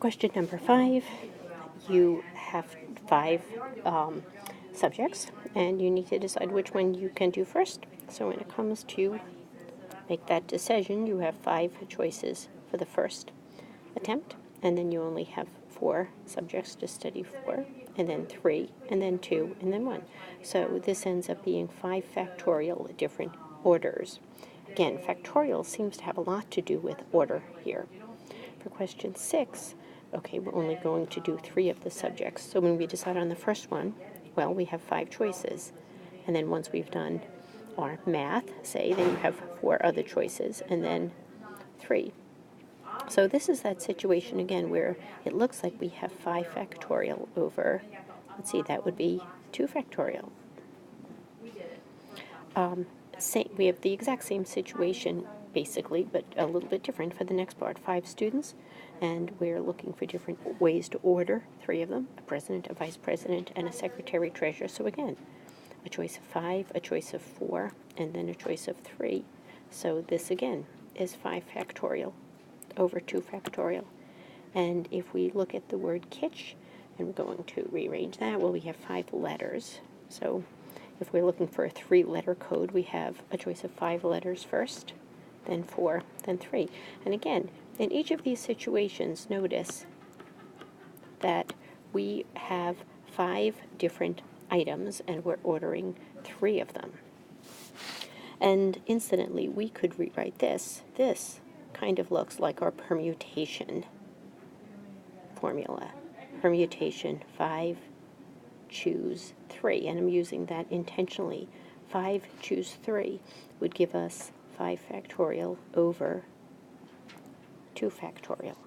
Question number 5, you have 5 subjects, and you need to decide which one you can do first. So when it comes to make that decision, you have 5 choices for the first attempt, and then you only have 4 subjects to study for, and then 3, and then 2, and then 1. So this ends up being 5 factorial different orders. Again, factorial seems to have a lot to do with order here. For question 6, okay, we're only going to do 3 of the subjects. So when we decide on the first one, well, we have 5 choices. And then once we've done our math, say, then you have 4 other choices, and then 3. So this is that situation again where it looks like we have 5 factorial over, let's see, that would be 2 factorial. We have the exact same situation, basically, but a little bit different for the next part. 5 students, and we're looking for different ways to order 3 of them, a president, a vice president, and a secretary-treasurer. So again, a choice of 5, a choice of 4, and then a choice of 3. So this, again, is 5 factorial over 2 factorial. And if we look at the word kitsch, and we're going to rearrange that, well, we have 5 letters. So if we're looking for a 3-letter code, we have a choice of 5 letters first, then 4, then 3. And again, in each of these situations, notice that we have 5 different items, and we're ordering 3 of them. And incidentally, we could rewrite this. This kind of looks like our permutation formula. Permutation 5, choose 3, and I'm using that intentionally. 5, choose 3 would give us 5 factorial over 2 factorial.